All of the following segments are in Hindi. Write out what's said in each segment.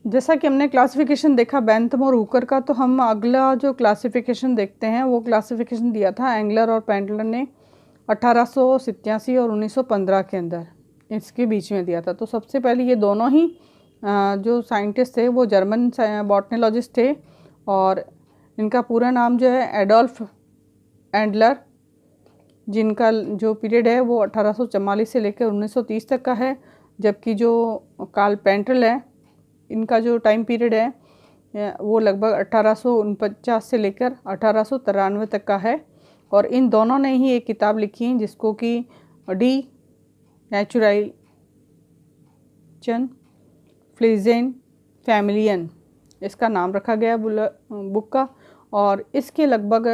जैसा कि हमने क्लासिफिकेशन देखा बेंथम और हुकर का, तो हम अगला जो क्लासिफिकेशन देखते हैं वो क्लासिफिकेशन दिया था एंगलर और पेंटलर ने 1887 और 1915 के अंदर, इसके बीच में दिया था। तो सबसे पहले ये दोनों ही जो साइंटिस्ट थे वो जर्मन बॉटनिलॉजिस्ट थे और इनका पूरा नाम जो है एडोल्फ एंडलर, जिनका जो पीरियड है वो 1844 से लेकर 1930 तक का है। जबकि जो कार्ल पेंटल है, इनका जो टाइम पीरियड है वो लगभग 1849 से लेकर 1893 तक का है। और इन दोनों ने ही एक किताब लिखी है जिसको कि डी नेचुरलाइजेशन फ्लीजेन फैमिलियन इसका नाम रखा गया बुक का। और इसके लगभग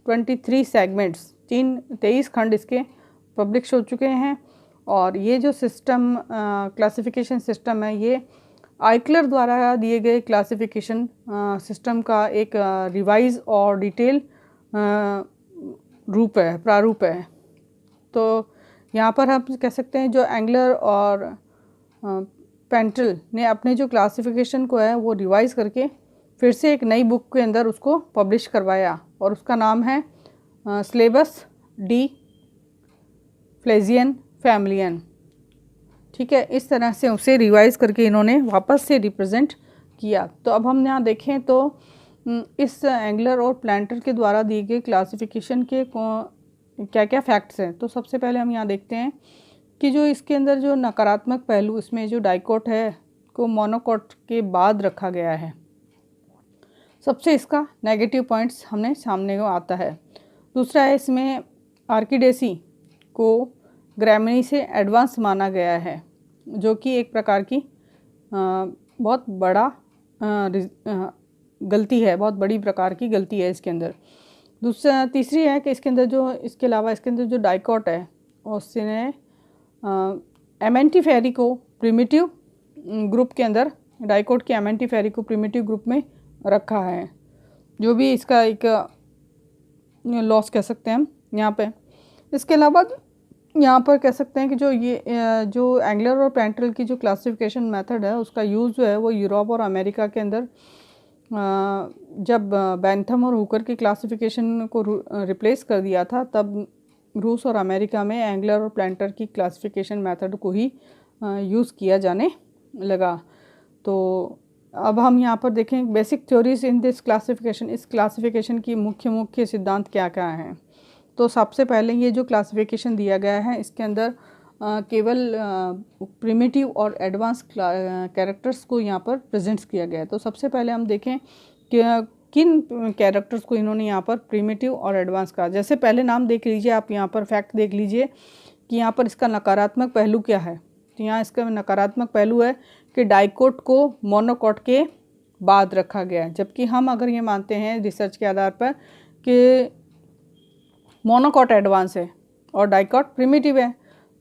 23 सेगमेंट्स 23 खंड इसके पब्लिश हो चुके हैं। और ये जो सिस्टम क्लासिफिकेशन सिस्टम है ये आइक्लर द्वारा दिए गए क्लासिफिकेशन सिस्टम का एक रिवाइज और डिटेल प्रारूप है। तो यहाँ पर हम कह सकते हैं जो एंगलर और पेंटल ने अपने जो क्लासिफिकेशन को है वो रिवाइज करके फिर से एक नई बुक के अंदर उसको पब्लिश करवाया और उसका नाम है सिलेबस डी फ्लेजियन फैमिलियन। ठीक है, इस तरह से उसे रिवाइज करके इन्होंने वापस से रिप्रेजेंट किया। तो अब हम यहाँ देखें तो इस एंगलर और प्लांटर के द्वारा दिए गए क्लासिफिकेशन के क्या क्या फैक्ट्स हैं। तो सबसे पहले हम यहाँ देखते हैं कि जो इसके अंदर जो नकारात्मक पहलू, इसमें जो डाइकोट है को मोनोकोट के बाद रखा गया है। सबसे इसका नेगेटिव पॉइंट्स हमने सामने को आता है। दूसरा है इसमें आर्किडेसी को ग्रामिनी से एडवांस माना गया है, जो कि एक प्रकार की बहुत बड़ा गलती है, बहुत बड़ी प्रकार की गलती है इसके अंदर। तीसरी है कि इसके अंदर जो इसके अलावा इसके अंदर जो डाइकोट है उसने एमेंटीफेरी को प्रिमिटिव ग्रुप के अंदर, डाइकोट के एमेंटीफेरी को प्रिमिटिव ग्रुप में रखा है, जो भी इसका एक लॉस कह सकते हैं हम यहाँ पे। इसके अलावा यहाँ पर कह सकते हैं कि जो ये जो एंगलर और पेंटल की जो क्लासिफिकेशन मेथड है उसका यूज़ जो है वो यूरोप और अमेरिका के अंदर जब बेंथम और हुकर की क्लासिफिकेशन को रिप्लेस कर दिया था, तब रूस और अमेरिका में एंगलर और प्लांटर की क्लासिफिकेशन मेथड को ही यूज़ किया जाने लगा। तो अब हम यहाँ पर देखें basic theories in this classification. इस क्लासिफिकेशन की मुख्य सिद्धांत क्या क्या हैं। तो सबसे पहले ये जो क्लासिफिकेशन दिया गया है इसके अंदर केवल प्रिमिटिव और एडवांस कैरेक्टर्स को यहाँ पर प्रेजेंट्स किया गया है। तो सबसे पहले हम देखें कि किन कैरेक्टर्स को इन्होंने यहाँ पर प्रिमिटिव और एडवांस कहा। जैसे पहले नाम देख लीजिए आप, यहाँ पर फैक्ट देख लीजिए कि यहाँ पर इसका नकारात्मक पहलू क्या है। तो यहाँ इसका नकारात्मक पहलू है कि डाइकोट को मोनोकोट के बाद रखा गया है। जबकि हम अगर ये मानते हैं रिसर्च के आधार पर कि मोनोकोट एडवांस है और डाइकोट प्रिमिटिव है,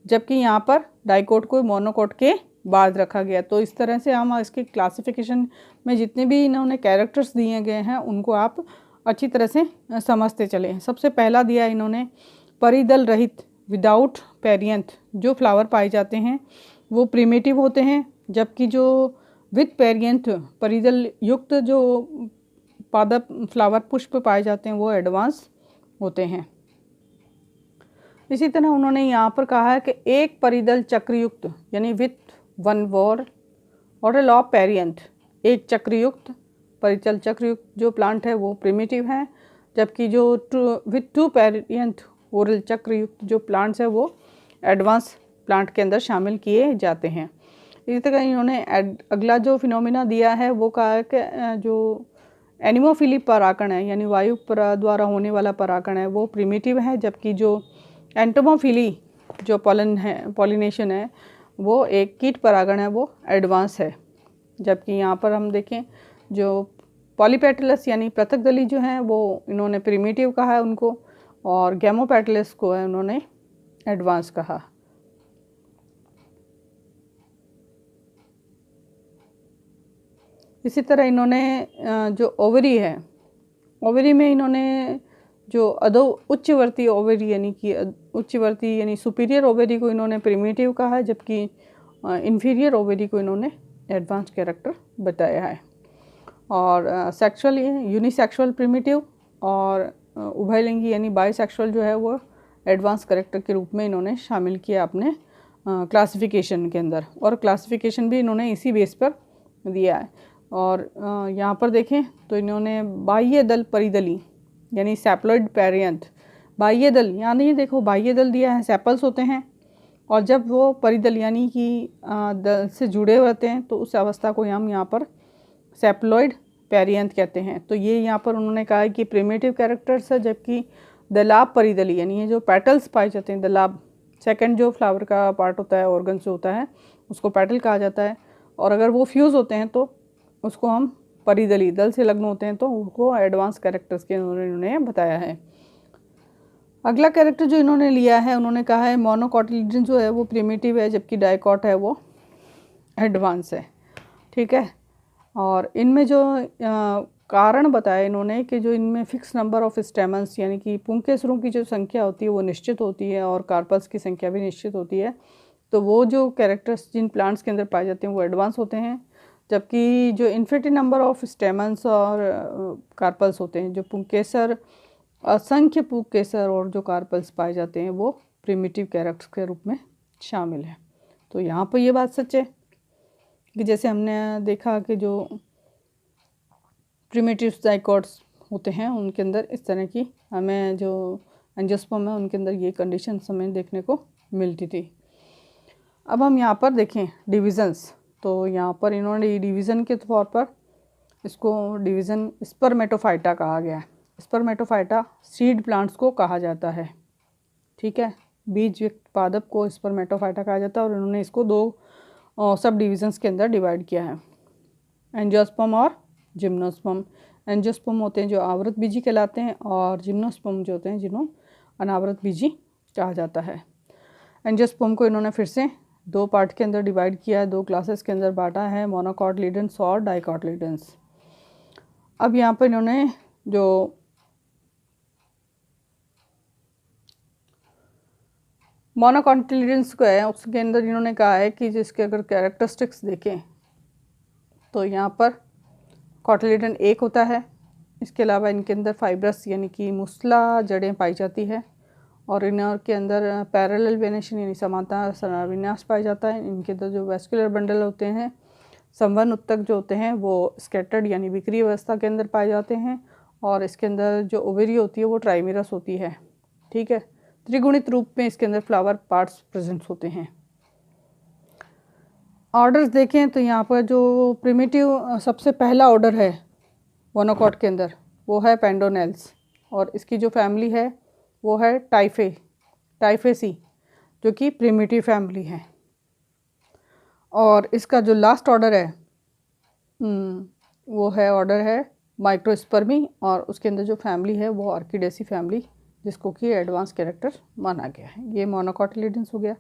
जबकि यहाँ पर डाइकोट को मोनोकोट के बाद रखा गया। तो इस तरह से हम इसकी क्लासिफिकेशन में जितने भी इन्होंने कैरेक्टर्स दिए गए हैं उनको आप अच्छी तरह से समझते चलें। सबसे पहला दिया इन्होंने परिदल रहित विदाउट पेरियंथ जो फ्लावर पाए जाते हैं वो प्रिमिटिव होते हैं, जबकि जो विथ पेरियंथ परिदल युक्त जो पादप फ्लावर पुष्प पाए जाते हैं वो एडवांस होते हैं। इसी तरह उन्होंने यहाँ पर कहा है कि एक परिदल चक्रयुक्त यानी with one war order of perianth, एक चक्रयुक्त परिदल चक्रयुक्त जो प्लांट है वो प्रिमिटिव है, जबकि जो विथ टू पेरियंथ ओरल चक्रयुक्त जो प्लांट्स है वो एडवांस प्लांट के अंदर शामिल किए जाते हैं। इसी तरह इन्होंने अगला जो फिनोमिना दिया है वो कहा है कि जो एनिमोफिली परागण है यानी वायु द्वारा होने वाला परागण है वो प्रिमिटिव है, जबकि जो एंटोमोफिली जो पॉलिनेशन है वो एक कीट परागण है वो एडवांस है। जबकि यहाँ पर हम देखें जो पॉलीपेटलस यानी पृथक दली जो हैं वो इन्होंने प्रिमिटिव कहा है उनको, और गैमोपेटलस को है उन्होंने एडवांस कहा। इसी तरह इन्होंने जो ओवरी है, ओवरी में इन्होंने जो उच्चवर्ती ओवरी यानी कि उच्चवर्ती यानी सुपीरियर ओवरी को इन्होंने प्रिमिटिव कहा है, जबकि इन्फीरियर ओवरी को इन्होंने एडवांस कैरेक्टर बताया है। और सेक्सुअल यूनिसेक्सुअल प्रिमिटिव और उभयलिंगी यानी बाईसेक्सुअल जो है वो एडवांस कैरेक्टर के रूप में इन्होंने शामिल किया अपने क्लासिफिकेशन के अंदर, और क्लासिफिकेशन भी इन्होंने इसी बेस पर दिया है। और यहाँ पर देखें तो इन्होंने बाह्य दल परिदली यानी सेप्लॉइड पेरियंथ, बाह्य दल यानी देखो बाह्य दल दिया है, सेपल्स होते हैं, और जब वो परिदल यानी कि दल से जुड़े होते हैं तो उस अवस्था को हम यहाँ पर सेप्लॉइड पेरियंथ कहते हैं। तो ये यहाँ पर उन्होंने कहा है कि प्रिमिटिव कैरेक्टर्स है, जबकि दलाब परिदली यानी ये जो पेटल्स पाए जाते हैं, दलाब सेकंड जो फ्लावर का पार्ट होता है, ऑर्गन से होता है, उसको पेटल कहा जाता है, और अगर वो फ्यूज़ होते हैं तो उसको हम परिदली, दल से लग्न होते हैं तो उनको एडवांस कैरेक्टर्स के इन्होंने बताया है। अगला कैरेक्टर जो इन्होंने लिया है, उन्होंने कहा है मोनोकॉटिलिडन जो है वो प्रिमिटिव है, जबकि डाइकॉट है वो एडवांस है। ठीक है, और इनमें जो कारण बताया इन्होंने कि जो इनमें फिक्स नंबर ऑफ स्टेमन्स यानी कि पुंकेसरों की जो संख्या होती है वो निश्चित होती है, और कार्पल्स की संख्या भी निश्चित होती है। तो वो जो कैरेक्टर्स जिन प्लांट्स के अंदर पाए जाते हैं वो एडवांस होते हैं, जबकि जो इन्फिनिटी नंबर ऑफ स्टेमन्स और कार्पल्स होते हैं, जो पुंकेसर, असंख्य पुंकेसर और जो कार्पल्स पाए जाते हैं वो प्रिमिटिव कैरेक्टर्स के रूप में शामिल है। तो यहाँ पर ये बात सच है कि जैसे हमने देखा कि जो प्रिमिटिव डाइकॉट्स होते हैं उनके अंदर इस तरह की हमें जो एंजियोस्पर्म है उनके अंदर ये कंडीशंस हमें देखने को मिलती थी। अब हम यहाँ पर देखें डिविज़न्स, तो यहाँ पर इन्होंने डिवीज़न के तौर पर इसको डिवीज़न स्पर्मेटोफाइटा कहा गया है। स्पर्मेटोफाइटा सीड प्लांट्स को कहा जाता है। ठीक है, बीज युक्त पादप को स्पर्मेटोफाइटा कहा जाता है, और इन्होंने इसको दो सब डिविजन्स के अंदर डिवाइड किया है, एंजियोस्पर्म और जिम्नोस्पर्म। एंजियोस्पर्म होते हैं जो आवृत बीजी कहलाते हैं, और जिम्नोस्पर्म जो होते हैं जिन्हों अनावृत बीजी कहा जाता है। एंजियोस्पर्म को इन्होंने फिर से दो पार्ट के अंदर डिवाइड किया है, दो क्लासेस के अंदर बांटा है, मोनोकॉटिलिडन्स और डाइकॉटिलिडन्स। अब यहाँ पर इन्होंने जो मोनोकॉटिलिडन्स को है उसके अंदर इन्होंने कहा है कि जिसके अगर कैरेक्टरिस्टिक्स देखें तो यहाँ पर कॉटिलिडन एक होता है, इसके अलावा इनके अंदर फाइब्रस यानी कि मुसला जड़ें पाई जाती है, और इनर के अंदर पैरेलल वेनेशन यानी समांतर विन्यास पाया जाता है। इनके अंदर जो वेस्कुलर बंडल होते हैं, संवहन उत्तक जो होते हैं वो स्कैटर्ड यानी बिक्री अवस्था के अंदर पाए जाते हैं, और इसके अंदर जो ओवेरी होती है वो ट्राइमेरस होती है। ठीक है, त्रिगुणित रूप में इसके अंदर फ्लावर पार्ट्स प्रेजेंट होते हैं। ऑर्डर्स देखें तो यहाँ पर जो प्रिमिटिव सबसे पहला ऑर्डर है मोनोकॉट के अंदर वो है पेंडोनेल्स, और इसकी जो फैमिली है वो है टाइफेसी जो कि प्रिमिटिव फैमिली है। और इसका जो लास्ट ऑर्डर है वो है ऑर्डर है माइक्रोस्पर्मी, और उसके अंदर जो फैमिली है वो ऑर्किडेसी फैमिली, जिसको कि एडवांस कैरेक्टर माना गया है। ये मोनोकॉटिलिडन्स हो गया।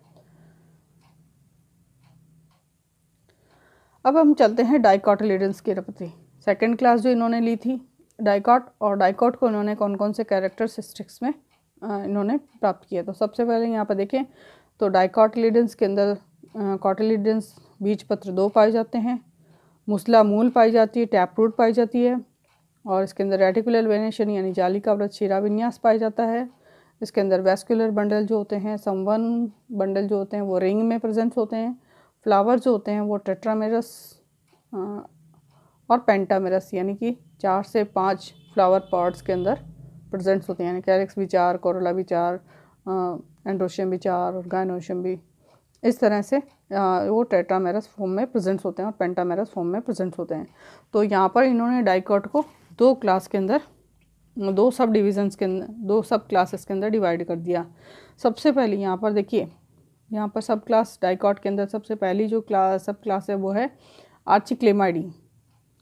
अब हम चलते हैं डाइकॉटिलिडन्स के प्रति। सेकंड क्लास जो इन्होंने ली थी डाइकॉट, और डाइकॉट को इन्होंने कौन कौन से कैरेक्टरिस्टिक्स में इन्होंने प्राप्त किया। तो सबसे पहले यहाँ पर देखें तो डाइकॉटिलिडन्स के अंदर कॉटिलिडन्स बीज पत्र 2 पाए जाते हैं, मुसला मूल पाई जाती है, टैप रूट पाई जाती है, और इसके अंदर रेटिकुलर वेनेशन यानी जाली का व्रत शिरा विन्यास पाया जाता है। इसके अंदर वेस्कुलर बंडल जो होते हैं, संवहन बंडल जो होते हैं वो रिंग में प्रेजेंट होते हैं। फ्लावर जो होते हैं वो टेट्रामेरस और पेंटामेरस यानी कि 4 से 5 फ्लावर पॉट्स के अंदर प्रेजेंट होते हैं, यानी कैरिक्स भी 4, कोरोला भी 4, एंड्रोशियम भी 4 और गायनोशियम भी। इस तरह से वो टेट्रामेरस फॉर्म में प्रेजेंट होते हैं और पेंटामेरस फॉर्म में प्रेजेंट होते हैं। तो यहाँ पर इन्होंने डाइकॉट को 2 क्लास के अंदर, 2 सब डिविजन्स के अंदर, 2 सब क्लासेस के अंदर डिवाइड कर दिया। सबसे पहले यहाँ पर देखिए, यहाँ पर सब क्लास डाइकॉट के अंदर सबसे पहली जो सब क्लास है वो है आर्चिक्लेमाइडी।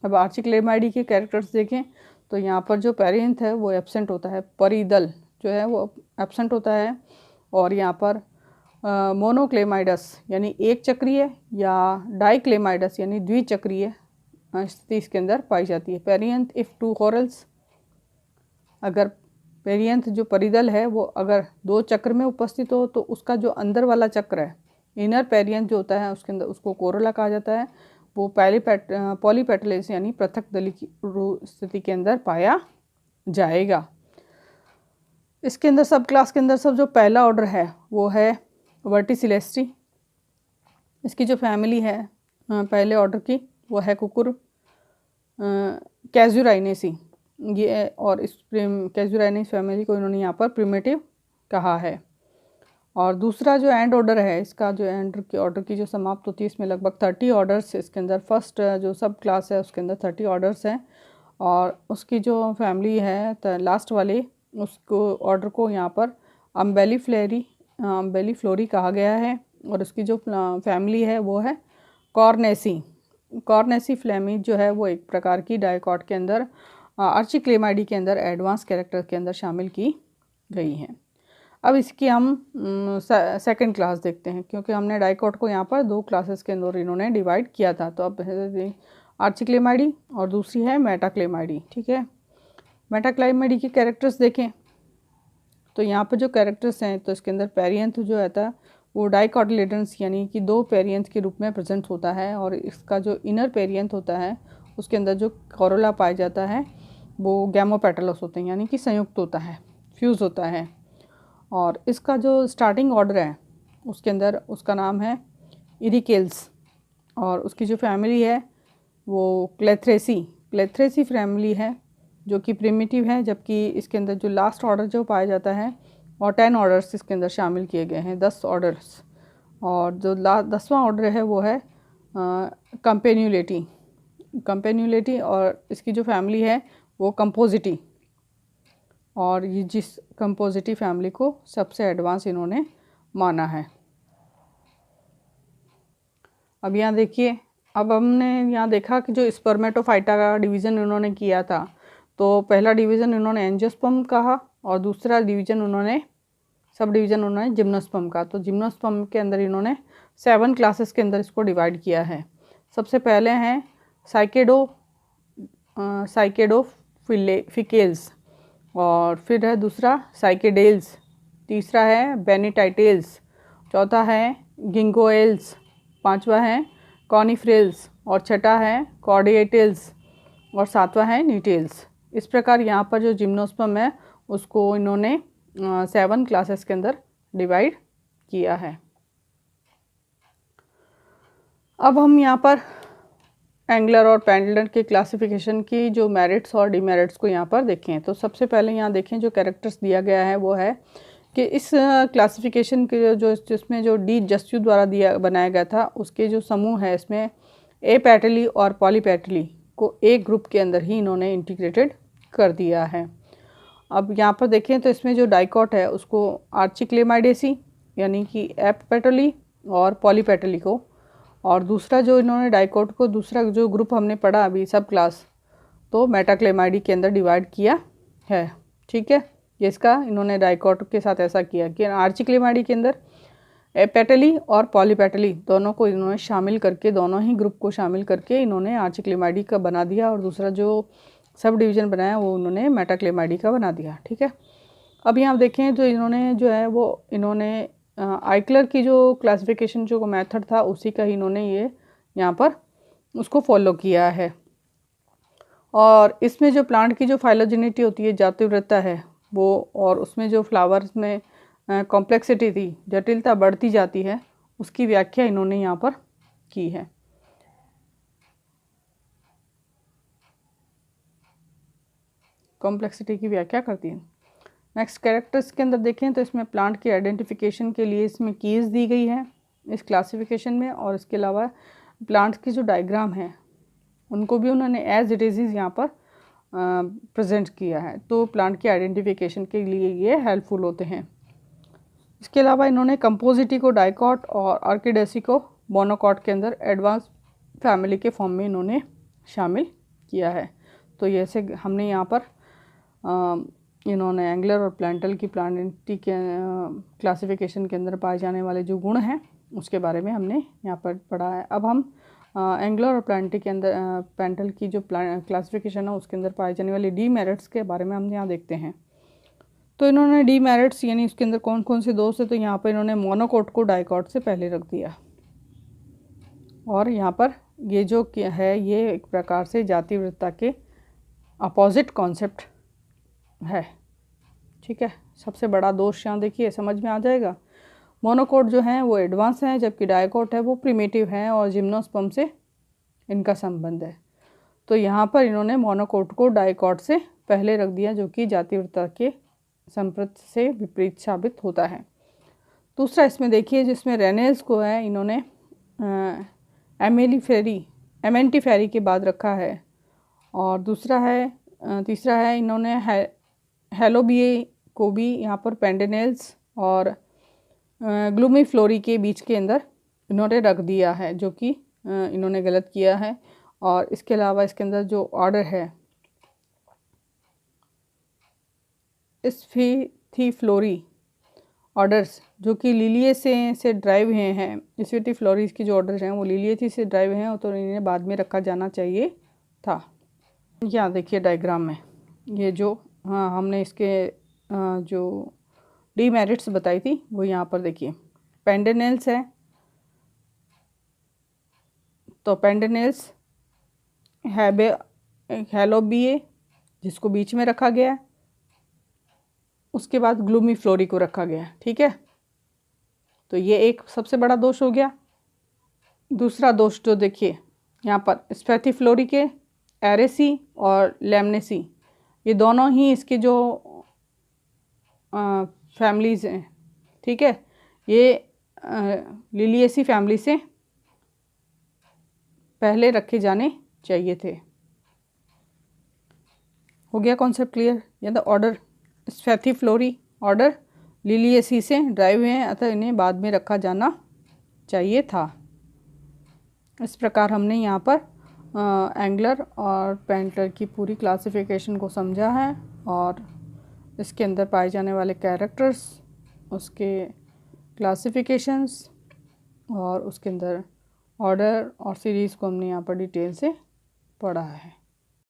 अब आर्चिक्लेमाइडी के कैरेक्टर्स देखें तो यहाँ पर जो पेरियंथ है वो एब्सेंट होता है, परिदल जो है वो एब्सेंट होता है, और यहाँ पर मोनोक्लेमाइडस यानी एक चक्रीय या डाइक्लेमाइडस यानी द्विचक्रीय स्थिति इसके अंदर पाई जाती है। पेरियंथ इफ़ 2 हॉरल्स, अगर पेरियंथ जो परिदल है वो अगर 2 चक्र में उपस्थित हो तो उसका जो अंदर वाला चक्र है, इनर पेरियंथ जो होता है उसके अंदर, उसको कोरोला कहा जाता है। वो पॉलीपेटलेस यानी पृथक दली की स्थिति के अंदर पाया जाएगा। इसके अंदर सब क्लास के अंदर सब जो पहला ऑर्डर है वो है वर्टिसिलेस्टी। इसकी जो फैमिली है पहले ऑर्डर की वो है कुकुर कैजुराइनेसी ये, और इस कैजुराइनेसी फैमिली को इन्होंने यहाँ पर प्रिमिटिव कहा है। और दूसरा जो एंड ऑर्डर है, इसका जो एंड की ऑर्डर की जो समाप्त होती है, इसमें लगभग 30 ऑर्डर्स इसके अंदर, फर्स्ट जो सब क्लास है उसके अंदर 30 ऑर्डर्स हैं। और उसकी जो फैमिली है लास्ट वाले उसको ऑर्डर को यहाँ पर अम्बेली फ्लोरी कहा गया है। और उसकी जो फैमिली है वो है कॉर्नेसी फ्लेमी जो है वो एक प्रकार की डाइकॉट के अंदर आर्चिक्लेमाइडी के अंदर एडवांस कैरेक्टर के अंदर शामिल की गई हैं। अब इसकी हम सेकंड क्लास देखते हैं, क्योंकि हमने डाइकॉट को यहाँ पर 2 क्लासेस के अंदर इन्होंने डिवाइड किया था। तो अब आर्चिक्लेमाइडी और दूसरी है मेटाक्लेमाइडी। ठीक है, मेटाक्लेमाइडी के कैरेक्टर्स देखें तो यहाँ पर जो कैरेक्टर्स हैं तो इसके अंदर पेरियंथ जो रहता है वो डाइकोटिलेडन्स यानी कि 2 पेरियंथ के रूप में प्रेजेंट होता है। और इसका जो इनर पेरियंथ होता है उसके अंदर जो कोरोला पाया जाता है वो गैमोपेटलस होते हैं, यानी कि संयुक्त होता है, फ्यूज़ होता है। और इसका जो स्टार्टिंग ऑर्डर है उसके अंदर उसका नाम है इरिकेल्स। और उसकी जो फैमिली है वो क्लेथ्रेसी फैमिली है जो कि प्रिमिटिव है। जबकि इसके अंदर जो लास्ट ऑर्डर जो पाया जाता है और 10 ऑर्डर्स इसके अंदर शामिल किए गए हैं, 10 ऑर्डर्स। और जो 10वां ऑर्डर है वो है कंपेन्यूलेटी। और इसकी जो फैमिली है वो कंपोजिटी, और ये जिस कंपोजिटी फैमिली को सबसे एडवांस इन्होंने माना है। अब यहाँ देखिए, अब हमने यहाँ देखा कि जो स्पर्मेटोफाइटा का डिवीज़न इन्होंने किया था, तो पहला डिवीज़न इन्होंने एंजियोस्पर्म कहा और दूसरा डिवीज़न उन्होंने सब डिवीज़न उन्होंने जिम्नोस्पर्म का। तो जिम्नोस्पर्म के अंदर इन्होंने 7 क्लासेस के अंदर इसको डिवाइड किया है। सबसे पहले हैं साइकेडोफिकेल्स, और फिर है दूसरा साइकेडेल्स, तीसरा है बेनिटाइटेल्स, चौथा है गिंगोएल्स, 5वां है कॉनिफ्रेल्स, और छठा है कॉर्डिएटेल्स, और 7वां है नीटेल्स। इस प्रकार यहाँ पर जो जिम्नोस्पर्म है उसको इन्होंने 7 क्लासेस के अंदर डिवाइड किया है। अब हम यहाँ पर एंगलर और पेंडलर के क्लासिफिकेशन की जो मेरिट्स और डिमेरिट्स को यहाँ पर देखें। तो सबसे पहले यहाँ देखें जो कैरेक्टर्स दिया गया है वो है कि इस क्लासिफिकेशन के जो जिसमें जो डी जस्यू द्वारा बनाया गया था उसके जो समूह है इसमें ए पेटली और पॉलीपेटली को एक ग्रुप के अंदर ही इन्होंने इंटीग्रेटेड कर दिया है। अब यहाँ पर देखें तो इसमें जो डाइकॉट है उसको आर्चिक्लेमाइडेसी यानी कि एप पेटली और पॉलीपेटली को, और दूसरा जो इन्होंने डाइकॉट को दूसरा जो ग्रुप हमने पढ़ा अभी सब क्लास तो मेटाक्लेमाइडी के अंदर डिवाइड किया है। ठीक है, जिसका इन्होंने डाइकॉट के साथ ऐसा किया कि आर्चिक्लेमाइडी के अंदर एपेटली और पॉलीपेटली दोनों को इन्होंने शामिल करके, दोनों ही ग्रुप को शामिल करके इन्होंने आर्चिक्लेमाइडी का बना दिया, और दूसरा जो सब डिवीज़न बनाया वो उन्होंने मेटाक्लेमाइडी का बना दिया। ठीक है, अब यहाँ देखें तो इन्होंने जो है वो इन्होंने आइक्लर की जो क्लासिफिकेशन जो मेथड था उसी का ही इन्होंने ये यहाँ पर उसको फॉलो किया है। और इसमें जो प्लांट की जो फाइलोजेनिटी होती है, जातिवृत्ता है वो, और उसमें जो फ्लावर्स में कॉम्प्लेक्सिटी थी, जटिलता बढ़ती जाती है, उसकी व्याख्या इन्होंने यहाँ पर की है। कॉम्प्लेक्सिटी की व्याख्या करती है। नेक्स्ट कैरेक्टर्स के अंदर देखें तो इसमें प्लांट की आइडेंटिफिकेशन के लिए इसमें कीज़ दी गई है इस क्लासिफिकेशन में, और इसके अलावा प्लांट्स की जो डायग्राम है उनको भी उन्होंने एज इट इज़ यहाँ पर प्रेजेंट किया है। तो प्लांट की आइडेंटिफिकेशन के लिए ये हेल्पफुल होते हैं। इसके अलावा इन्होंने कंपोजिटी को डाइकॉट और ऑर्किडेसी को मोनोकॉट के अंदर एडवांस फैमिली के फॉर्म में इन्होंने शामिल किया है। तो जैसे हमने यहाँ पर इन्होंने एंगलर और प्लांटल की प्लांटी के क्लासिफिकेशन के अंदर पाए जाने वाले जो गुण हैं उसके बारे में हमने यहाँ पर पढ़ा है। अब हम एंगलर और प्लांटी के अंदर प्लांटल की जो क्लासिफिकेशन है उसके अंदर पाए जाने वाले डीमेरिट्स के बारे में हम यहाँ देखते हैं। तो इन्होंने डीमेरिट्स यानी उसके अंदर कौन कौन से दोष है, तो यहाँ पर इन्होंने मोनोकॉट को डाइकॉट से पहले रख दिया। और यहाँ पर ये जो क्या है, ये एक प्रकार से जाति विविधता के अपोजिट कॉन्सेप्ट है। ठीक है, सबसे बड़ा दोष यहाँ देखिए समझ में आ जाएगा। मोनोकोट जो हैं वो एडवांस हैं, जबकि डाइकोट है वो प्रिमिटिव हैं और जिम्नोस्पर्म से इनका संबंध है। तो यहाँ पर इन्होंने मोनोकोट को डाइकोट से पहले रख दिया, जो कि जाति विविधता के संप्रति से विपरीत साबित होता है। दूसरा इसमें देखिए, जिसमें रेनेल्स को है इन्होंने एमेंटिफेरी के बाद रखा है। और तीसरा है इन्होंने हेलोबिए को भी यहाँ पर पेंडेनेल्स और ग्लूमीफ्लोरी के बीच के अंदर इन्होंने रख दिया है, जो कि इन्होंने गलत किया है। और इसके अलावा इसके अंदर जो ऑर्डर है स्फीथिफ्लोरी ऑर्डर्स, जो कि लिलिएसी से ड्राइव हुए हैं, स्फीथिफ्लोरी की जो ऑर्डर्स हैं वो लिलिएसी से ड्राइव हैं, तो इन्हें बाद में रखा जाना चाहिए था। यहाँ देखिए डायग्राम में ये जो हमने इसके जो डीमेरिट्स बताई थी वो यहाँ पर देखिए। पेंडेनेल्स है, तो पेंडेनेल्स हेलोबिए जिसको बीच में रखा गया है, उसके बाद ग्लूमीफ्लोरी को रखा गया है। ठीक है, तो ये एक सबसे बड़ा दोष हो गया। दूसरा दोष जो देखिए यहाँ पर स्फीथिफ्लोरी के एरेसी और लेमनेसी, ये दोनों ही इसके जो फैमिलीज़ हैं, ठीक है, ये लिलिएसी फैमिली से पहले रखे जाने चाहिए थे। हो गया कॉन्सेप्ट क्लियर? या द ऑर्डर स्फीथिफ्लोरी ऑर्डर लिलिएसी से ड्राइव हुए हैं, अतः इन्हें बाद में रखा जाना चाहिए था। इस प्रकार हमने यहाँ पर एंगलर और पेंटलर की पूरी क्लासिफिकेशन को समझा है और इसके अंदर पाए जाने वाले कैरेक्टर्स, उसके क्लासिफिकेशंस और उसके अंदर ऑर्डर और सीरीज़ को हमने यहाँ पर डिटेल से पढ़ा है।